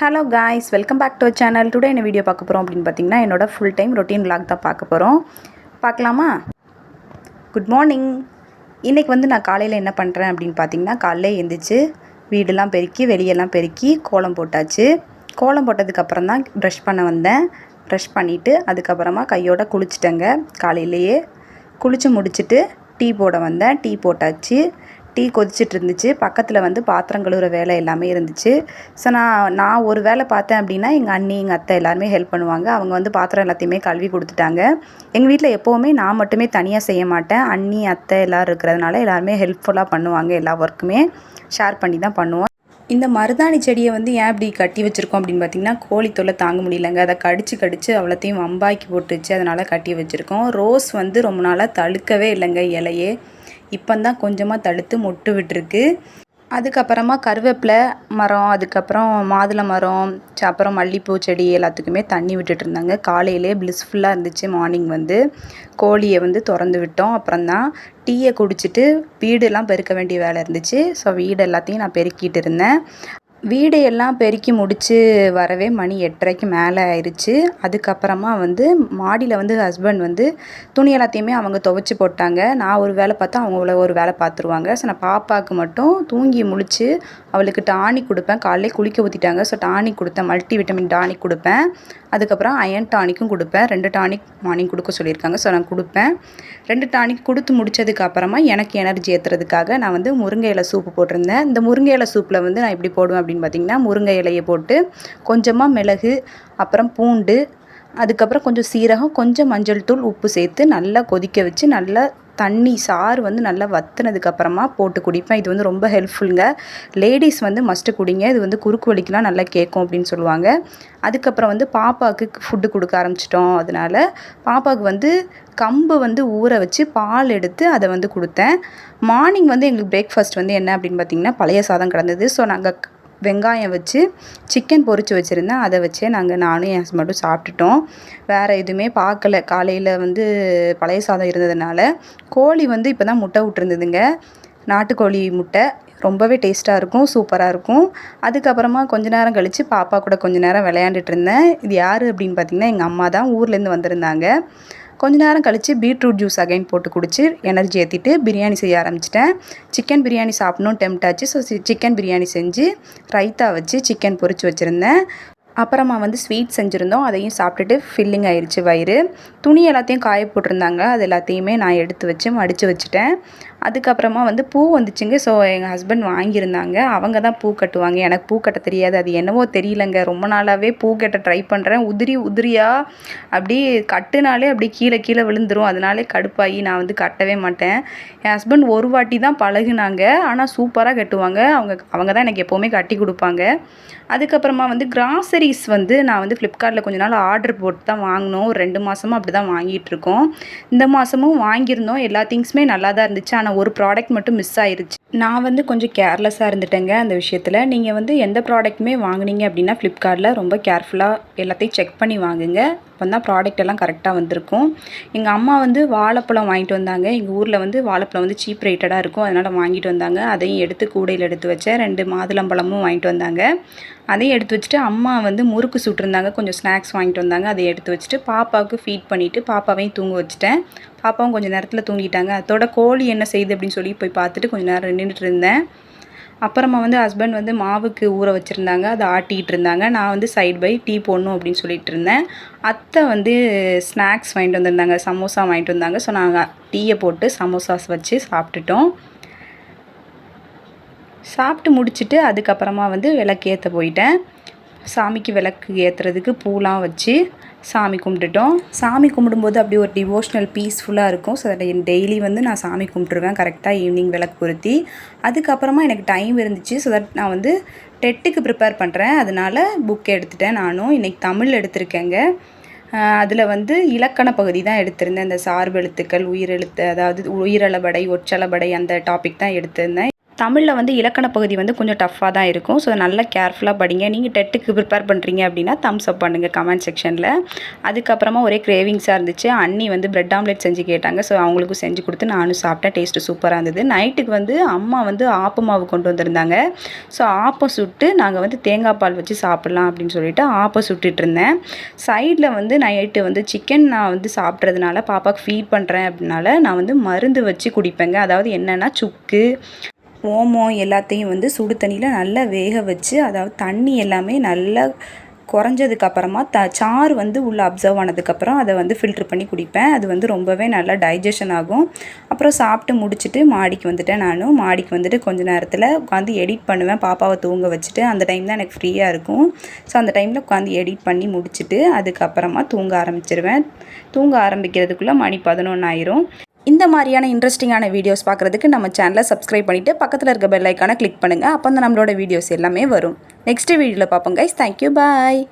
Hello guys, welcome back to channel. Today என்ன video பார்க்க போகிறோம் அப்படின்னு பார்த்தீங்கன்னா, என்னோட ஃபுல் டைம் ரொட்டீன் விலாக் தான் பார்க்க போகிறோம். பார்க்கலாமா? Good morning. இன்றைக்கி வந்து நான் காலையில் என்ன பண்ணுறேன் அப்படின்னு பார்த்தீங்கன்னா, காலையில் எழுந்திரிச்சு வீடெல்லாம் பெருக்கி வெளியெல்லாம் பெருக்கி கோலம் போட்டாச்சு. கோலம் போட்டதுக்கப்புறம் தான் ப்ரஷ் பண்ண வந்தேன். ப்ரஷ் பண்ணிவிட்டு அதுக்கப்புறமா கையோடு குளிச்சிட்டேங்க. காலையிலேயே குளித்து முடிச்சுட்டு டீ போட வந்தேன். டீ போட்டாச்சு. டீ கொதிச்சிட்டு இருந்துச்சு. பக்கத்தில் வந்து பாத்திரம் கழுவுற வேலை எல்லாமே இருந்துச்சு. ஸோ நான் ஒரு வேலை பார்த்தேன் அப்படின்னா எங்கள் அண்ணி எங்கள் அத்தை எல்லாருமே ஹெல்ப் பண்ணுவாங்க. அவங்க வந்து பாத்திரம் எல்லாத்தையுமே கழுவி கொடுத்துட்டாங்க. எங்கள் வீட்டில் எப்போவுமே நான் மட்டுமே தனியாக செய்ய மாட்டேன். அண்ணி அத்தை எல்லோரும் இருக்கிறதுனால எல்லாருமே ஹெல்ப்ஃபுல்லாக பண்ணுவாங்க. எல்லா ஒர்க்குமே ஷேர் பண்ணி தான் பண்ணுவோம். இந்த மருதாணி செடியை வந்து ஏன் இப்படி கட்டி வச்சுருக்கோம் அப்படின்னு பார்த்திங்கன்னா, கோழி தொல்லை தாங்க முடியலங்க. அதை கடிச்சு அவ்வளோத்தையும் வம்பாக்கி போட்டுச்சு. அதனால் கட்டி வச்சுருக்கோம். ரோஸ் வந்து ரொம்ப நாளாக தழுக்கவே இல்லைங்க இலையே. இப்போ தான் கொஞ்சமாக தழுத்து மொட்டு விட்டுருக்கு. அதுக்கப்புறமா கருவேப்பிலை மரம், அதுக்கப்புறம் மாதுளை மரம், அப்புறம் மல்லிகைப்பூ செடி எல்லாத்துக்குமே தண்ணி விட்டுட்டு இருந்தாங்க. காலையிலே பிளிஸ்ஃபுல்லாக இருந்துச்சு. மார்னிங் வந்து கோழியை வந்து திறந்து விட்டோம். அப்புறம் தான் டீயை குடிச்சிட்டு வீடெல்லாம் பெருக்க வேண்டிய வேலை இருந்துச்சு. ஸோ வீடு எல்லாத்தையும் நான் பெருக்கிட்டு இருந்தேன். வீடு எல்லாம் பெருக்கி முடித்து வரவே மணி 8:30க்கு மேலே ஆயிடுச்சு. அதுக்கப்புறமா வந்து மாடியில் வந்து ஹஸ்பண்ட் வந்து துணி எல்லாத்தையுமே அவங்க துவைச்சி போட்டாங்க. நான் ஒரு வேலை பார்த்தா அவங்க ஒரு வேலை பார்த்துருவாங்க. ஸோ நான் பாப்பாவுக்கு மட்டும் தூங்கி முழித்து அவளுக்கு டானிக் கொடுப்பேன். காலையிலே குளிக்க ஊற்றிட்டாங்க. ஸோ டானிக் கொடுத்தேன். மல்டி விட்டமின் டானிக் கொடுப்பேன். அதுக்கப்புறம் அயன் டானிக்கும் கொடுப்பேன். 2 டானிக் மார்னிங் கொடுக்க சொல்லியிருக்காங்க. ஸோ நான் கொடுப்பேன். 2 டானிக் கொடுத்து முடித்ததுக்கப்புறமா எனக்கு எனர்ஜி ஏற்றுறதுக்காக நான் வந்து முருங்கை இலை சூப்பு போட்டிருந்தேன். இந்த முருங்கை இலை சூப்பில் வந்து நான் எப்படி போடுவேன் அப்படின்னு பார்த்திங்கன்னா, முருங்கை இலையை போட்டு கொஞ்சமாக மிளகு, அப்புறம் பூண்டு, அதுக்கப்புறம் கொஞ்சம் சீரகம், கொஞ்சம் மஞ்சள் தூள், உப்பு சேர்த்து நல்லா கொதிக்க வச்சு நல்லா தண்ணி சாறு வந்து நல்லா வற்றினதுக்கப்புறமா போட்டு குடிப்பேன். இது வந்து ரொம்ப ஹெல்ப்ஃபுல்லுங்க. லேடிஸ் வந்து மஸ்ட்டு குடிங்க. இது வந்து குறுக்கு வலிக்கெலாம் நல்லா கேட்கும் அப்படின்னு சொல்லுவாங்க. அதுக்கப்புறம் வந்து பாப்பாவுக்கு ஃபுட்டு கொடுக்க ஆரம்பிச்சிட்டோம். அதனால் பாப்பாவுக்கு வந்து கம்பு வந்து ஊற வச்சு பால் எடுத்து அதை வந்து கொடுத்தேன். மார்னிங் வந்து எங்களுக்கு பிரேக்ஃபாஸ்ட் வந்து என்ன அப்படின்னு பார்த்திங்கன்னா, பழைய சாதம் கிடந்தது. ஸோ நாங்கள் வெங்காயம் வச்சு சிக்கன் பொரித்து வச்சுருந்தேன். அதை வச்சே நானும் என் ஹஸ்பண்டும் சாப்பிட்டுட்டோம். வேறு எதுவுமே பார்க்கல. காலையில் வந்து பழைய சாதம் இருந்ததுனால கோழி வந்து இப்போ தான் முட்டை விட்டுருந்ததுங்க. நாட்டுக்கோழி முட்டை ரொம்பவே டேஸ்ட்டாக இருக்கும், சூப்பராக இருக்கும். அதுக்கப்புறமா கொஞ்ச நேரம் கழித்து பாப்பா கூட கொஞ்ச நேரம் விளையாண்டுட்டு இருந்தேன். இது யார் அப்படின்னு பார்த்திங்கன்னா, எங்கள் அம்மா தான். ஊர்லேருந்து வந்திருந்தாங்க. கொஞ்ச நேரம் கழித்து பீட்ரூட் ஜூஸ் அகைன் போட்டு குடிச்சு எனர்ஜி ஏற்றிட்டு பிரியாணி செய்ய ஆரம்பிச்சிட்டேன். சிக்கன் பிரியாணி சாப்பிட்ணும் டெம்ட் ஆச்சு. ஸோ சிக்கன் பிரியாணி செஞ்சு ரைத்தா வச்சு சிக்கன் பொரித்து வச்சுருந்தேன். அப்புறமா வந்து ஸ்வீட் செஞ்சுருந்தோம். அதையும் சாப்பிட்டுட்டு ஃபில்லிங் ஆயிடுச்சு வயிறு. துணி எல்லாத்தையும் காய போட்டிருந்தாங்க. அது எல்லாத்தையுமே நான் எடுத்து வச்சு மடித்து வச்சுட்டேன். அதுக்கப்புறமா வந்து பூ வந்துச்சுங்க. ஸோ எங்கள் ஹஸ்பண்ட் வாங்கியிருந்தாங்க. அவங்க தான் பூ கட்டுவாங்க. எனக்கு பூ கட்ட தெரியாது. அது என்னவோ தெரியலங்க. ரொம்ப நாளாகவே பூ கட்ட ட்ரை பண்ணுறேன். உதிரியாக அப்படி கட்டுனாலே அப்படி கீழே விழுந்துரும். அதனாலே கடுப்பாகி நான் வந்து கட்டவே மாட்டேன். என் ஹஸ்பண்ட் ஒரு வாட்டி தான் பழகுனாங்க. ஆனால் சூப்பராக கட்டுவாங்க. அவங்க தான் எனக்கு எப்போவுமே கட்டி கொடுப்பாங்க. அதுக்கப்புறமா வந்து கிராசரிஸ் வந்து நான் வந்து ஃப்ளிப்கார்ட்டில் கொஞ்ச நாள் ஆர்டர் போட்டு தான் வாங்கினோம். 2 மாதமாக அப்படி தான் வாங்கிட்டுருக்கோம். இந்த மாதமும் வாங்கியிருந்தோம். எல்லா திங்ஸுமே நல்லா தான் இருந்துச்சு. ஆனால் ஒரு ப்ராடக்ட் மட்டும் மிஸ் ஆயிருச்சு. நான் வந்து கொஞ்சம் கேர்லெஸ்ஸாக இருந்துட்டேங்க அந்த விஷயத்தில். நீங்கள் வந்து எந்த ப்ராடக்ட்டுமே வாங்கினீங்க அப்படின்னா ஃப்ளிப்கார்ட்டில் ரொம்ப கேர்ஃபுல்லாக எல்லாத்தையும் செக் பண்ணி வாங்குங்க. அப்போ தான் ப்ராடக்ட் எல்லாம் கரெக்டாக வந்திருக்கும். எங்கள் அம்மா வந்து வாழைப்பழம் வாங்கிட்டு வந்தாங்க. எங்கள் ஊரில் வந்து வாழைப்பழம் வந்து சீப் ரேட்டடாக இருக்கும். அதனால் வாங்கிட்டு வந்தாங்க. அதையும் எடுத்து கூடையில் எடுத்து வச்சேன். 2 மாதுளம்பழமும் வாங்கிட்டு வந்தாங்க. அதையும் எடுத்து வச்சுட்டு அம்மா வந்து முறுக்கு சுட்டிருந்தாங்க. கொஞ்சம் ஸ்நாக்ஸ் வாங்கிட்டு வந்தாங்க. அதை எடுத்து வச்சுட்டு பாப்பாவுக்கு ஃபீட் பண்ணிவிட்டு பாப்பாவையும் தூங்க வச்சுட்டேன். பாப்பாவும் கொஞ்சம் நேரத்தில் தூங்கிட்டாங்க. அதோட கோழி என்ன செய்யுது அப்படின்னு சொல்லி போய் பார்த்துட்டு கொஞ்சம் நேரம் நின்றுட்டு இருந்தேன். அப்புறமா வந்து ஹஸ்பண்ட் வந்து மாவுக்கு ஊற வச்சுருந்தாங்க. அதை ஆட்டிகிட்டு இருந்தாங்க. நான் வந்து சைட் பை டீ போடணும் அப்படின்னு சொல்லிட்டு இருந்தேன். அத்தை வந்து ஸ்நாக்ஸ் வாங்கிட்டு வந்திருந்தாங்க. சமோசா வாங்கிட்டு வந்தாங்க. ஸோ நாங்கள் டீயை போட்டு சமோசாஸ் வச்சு சாப்பிட்டுட்டோம். சாப்பிட்டு முடிச்சுட்டு அதுக்கப்புறமா வந்து விளக்கு ஏற்ற போயிட்டேன். சாமிக்கு விளக்கு ஏற்றுறதுக்கு பூலாம் வச்சு சாமி கும்பிட்டுட்டோம். சாமி கும்பிடும்போது அப்படி ஒரு டிவோஷ்னல் பீஸ்ஃபுல்லாக இருக்கும். ஸோ டெய்லி வந்து நான் சாமி கும்பிட்டுருவேன் கரெக்டாக ஈவினிங் விளக்கு பொருத்தி. அதுக்கப்புறமா எனக்கு டைம் இருந்துச்சு. ஸோ தட் நான் வந்து டெட்டுக்கு ப்ரிப்பேர் பண்ணுறேன். அதனால் புக் எடுத்துட்டேன். நானும் இன்றைக்கி தமிழ் எடுத்திருக்கேங்க. அதில் வந்து இலக்கண பகுதி தான் எடுத்திருந்தேன். இந்த சார்பு எழுத்துக்கள், உயிரெழுத்து, அதாவது உயிரளபடை, ஒற்றளபடை அந்த டாபிக் தான் எடுத்திருந்தேன். தமிழில் வந்து இலக்கண பகுதி வந்து கொஞ்சம் டஃப்பாக தான் இருக்கும். ஸோ நல்லா கேர்ஃபுல்லாக படிங்க. நீங்கள் டெட்டுக்கு ப்ரிப்பேர் பண்ணுறீங்க அப்படின்னா தம்ஸ் அப் பண்ணுங்கள் கமெண்ட் செக்ஷனில். அதுக்கப்புறமா ஒரே கிரேவிங்ஸாக இருந்துச்சு. அண்ணி வந்து பிரெட் ஆம்லெட் செஞ்சு கேட்டாங்க. ஸோ அவங்களுக்கும் செஞ்சு கொடுத்து நானும் சாப்பிட்டேன். டேஸ்ட்டு சூப்பராக இருந்தது. நைட்டுக்கு வந்து அம்மா வந்து ஆப்ப மாவு கொண்டு வந்திருந்தாங்க. ஸோ ஆப்பம் சுட்டு நாங்கள் வந்து தேங்காய் பால் வச்சு சாப்பிட்லாம் அப்படின்னு சொல்லிட்டு ஆப்பம் சுட்டுட்டு இருந்தேன். சைடில் வந்து நைட்டு வந்து சிக்கன் நான் வந்து சாப்பிட்றதுனால பாப்பாவுக்கு ஃபீட் பண்ணுறேன் அப்படின்னால நான் வந்து மருந்து வச்சு குடிப்பேங்க. அதாவது என்னென்னா சுக்கு, ஓமம் எல்லாத்தையும் வந்து சுடு தண்ணியில் நல்லா வேக வச்சு, அதாவது தண்ணி எல்லாமே நல்லா குறைஞ்சதுக்கப்புறமா சாறு வந்து உள்ளே அப்சர்வ் ஆனதுக்கப்புறம் அதை வந்து ஃபில்ட்ரு பண்ணி குடிப்பேன். அது வந்து ரொம்பவே நல்லா டைஜஷன் ஆகும். அப்புறம் சாப்பிட்டு முடிச்சுட்டு மாடிக்கு வந்துட்டேன். நானும் மாடிக்கு வந்துட்டு கொஞ்ச நேரத்தில் உட்காந்து எடிட் பண்ணுவேன். பாப்பாவை தூங்க வச்சுட்டு அந்த டைம் தான் எனக்கு ஃப்ரீயாக இருக்கும். ஸோ அந்த டைமில் உட்காந்து எடிட் பண்ணி முடிச்சுட்டு அதுக்கப்புறமா தூங்க ஆரம்பிச்சிருவேன். தூங்க ஆரம்பிக்கிறதுக்குள்ளே மணி 11 ஆயிரும். இந்த மாதிரியான இன்ட்ரெஸ்டிங்கான வீடியோஸ் பார்க்குறதுக்கு நம்ம சேனலை சப்ஸ்கிரைப் பண்ணிவிட்டு பக்கத்தில் இருக்க பெல் ஐக்கானை கிளிக் பண்ணுங்கள். அப்போ தான் நம்மளோட வீடியோஸ் எல்லாமே வரும். நெக்ஸ்ட் வீடியோவில் பார்ப்போம் கைஸ். தேங்க்யூ, பாய்.